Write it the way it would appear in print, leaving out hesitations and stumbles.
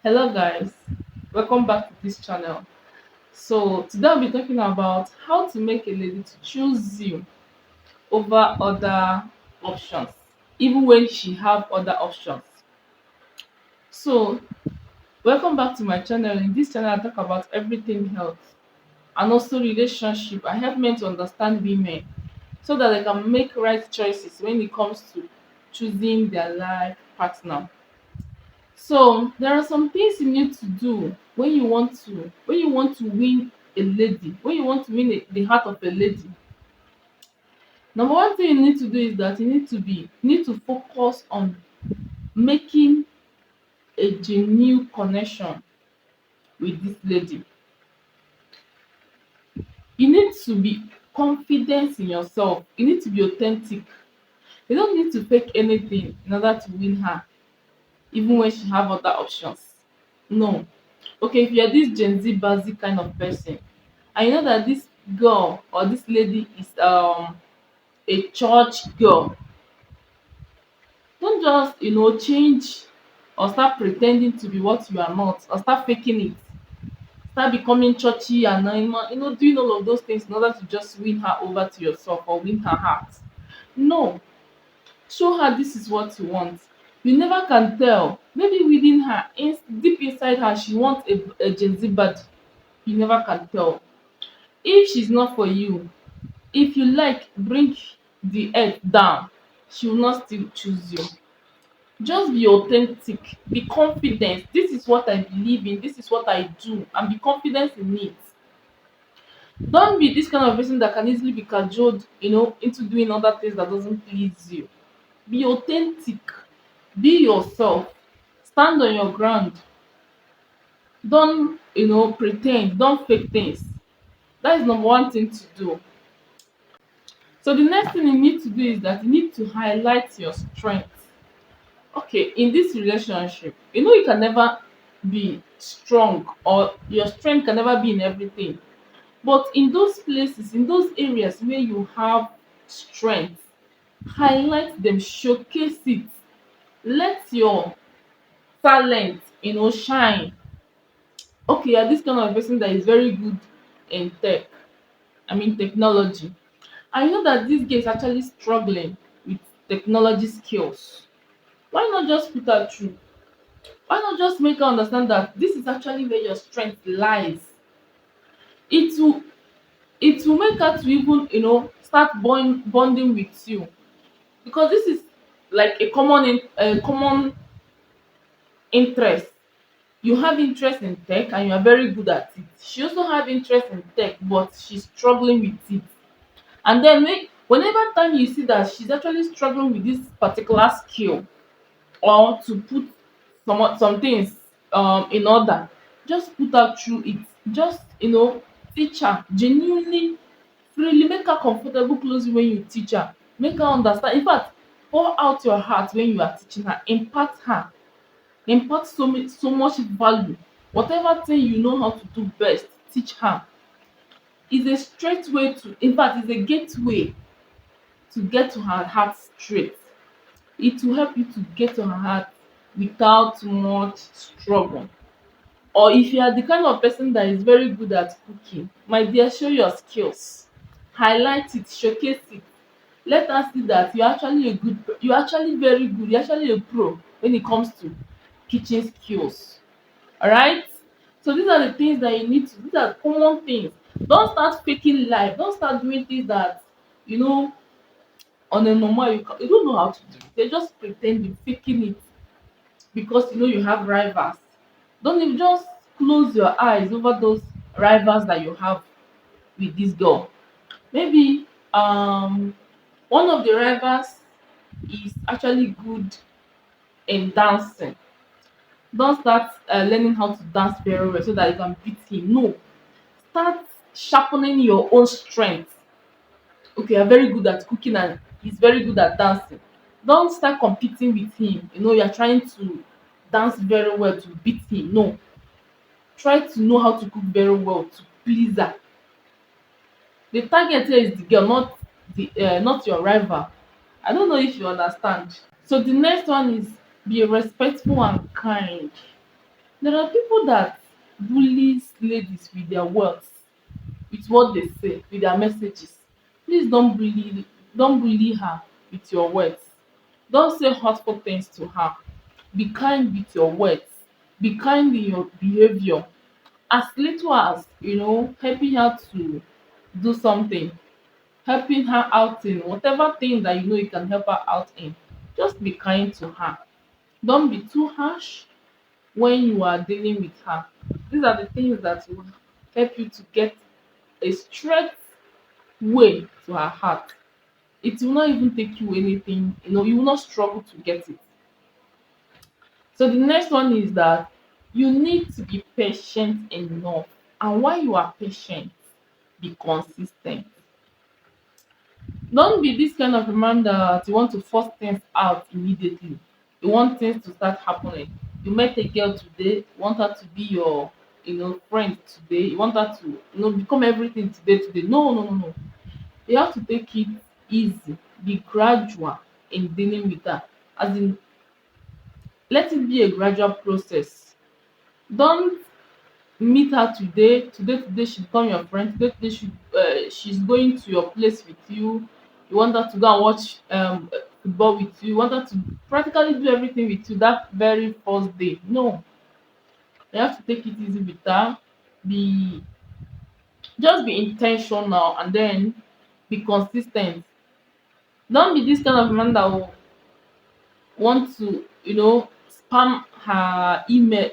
Hello guys, welcome back to this channel. So today I'll be talking about how to make a lady to choose you over other options, even when she have other options. So welcome back to my channel. In this channel I talk about everything health and also relationship. I help men to understand women so that they can make right choices when it comes to choosing their life partner. So there are some things you need to do when you want to win a lady, when you want to win the heart of a lady. Number one thing you need to do is that you need to focus on making a genuine connection with this lady. You need to be confident in yourself. You need to be authentic. You don't need to fake anything in order to win her, even when she have other options. No. Okay, if you're this Gen Z basic kind of person, and you know that this girl or this lady is a church girl, don't just change or start pretending to be what you are not, or start faking it, start becoming churchy and doing all of those things in order to just win her over to yourself or win her heart. No. Show her this is what you want. You never can tell, maybe within her, deep inside her, she wants a Gen Z body. You never can tell. If she's not for you, if you like bring the earth down, she will not still choose you. Just be authentic, be confident. This is what I believe in, this is what I do, and be confident in it. Don't be this kind of person that can easily be cajoled into doing other things that doesn't please you. Be authentic, be yourself, stand on your ground. Don't pretend, don't fake things. That is number one thing to do. So the next thing you need to do is that you need to highlight your strength. Okay, in this relationship, you can never be strong, or your strength can never be in everything. But in those places, in those areas where you have strength, highlight them, showcase it. Let your talent shine. Okay, you're this kind of person that is very good in technology. I know that this guy is actually struggling with technology skills. Why not just put her through? Why not just make her understand that this is actually where your strength lies? It will it will make her to even start bonding with you, because this is like a common interest. You have interest in tech and you are very good at it. She also have interest in tech, but she's struggling with it. And then whenever time you see that she's actually struggling with this particular skill, or to put some things in order, just put her through it. Just teach her genuinely, freely. Make her comfortable closely when you teach her. Make her understand. In fact, pour out your heart when you are teaching her. Impart so much value. Whatever thing you know how to do best, teach her. Is a straight way to, in fact, is a gateway to get to her heart straight. It will help you to get to her heart without much struggle. Or if you are the kind of person that is very good at cooking, my dear, show your skills, highlight it, showcase it. Let her see that you're actually very good, you're actually a pro when it comes to kitchen skills. All right. So these are the things that you need to, these are common things. Don't start faking life, don't start doing things that you know on a normal you don't know how to do it. They're just pretending, faking it, because you have rivals. Don't even just close your eyes over those rivals that you have with this girl. Maybe one of the rivals is actually good in dancing. Don't start learning how to dance very well so that you can beat him. No, start sharpening your own strength. Okay, you're very good at cooking and he's very good at dancing. Don't start competing with him. You're trying to dance very well to beat him. No, try to know how to cook very well to please her. The target here is the girl, not your rival. I don't know if you understand. So the next one is be respectful and kind. There are people that bullies ladies with their words, with what they say, with their messages. Please don't bully her with your words. Don't say hurtful things to her. Be kind with your words. Be kind in your behavior. As little as helping her to do something, helping her out in whatever thing that you can help her out in. Just be kind to her. Don't be too harsh when you are dealing with her. These are the things that will help you to get a straight way to her heart. It will not even take you anything, you will not struggle to get it. So the next one is that you need to be patient enough. And while you are patient, be consistent. Don't be this kind of a man that you want to force things out immediately. You want things to start happening. You met a girl today, you want her to be your friend today. You want her to become everything today. No, no, no, no. You have to take it easy. Be gradual in dealing with her. As in, let it be a gradual process. Don't meet her today she become your friend, today she's going to your place with you. You want her to go and watch football with you. You want her to practically do everything with you that very first day. No, you have to take it easy with her. Be Just be intentional, and then be consistent. Don't be this kind of man that will want to spam her email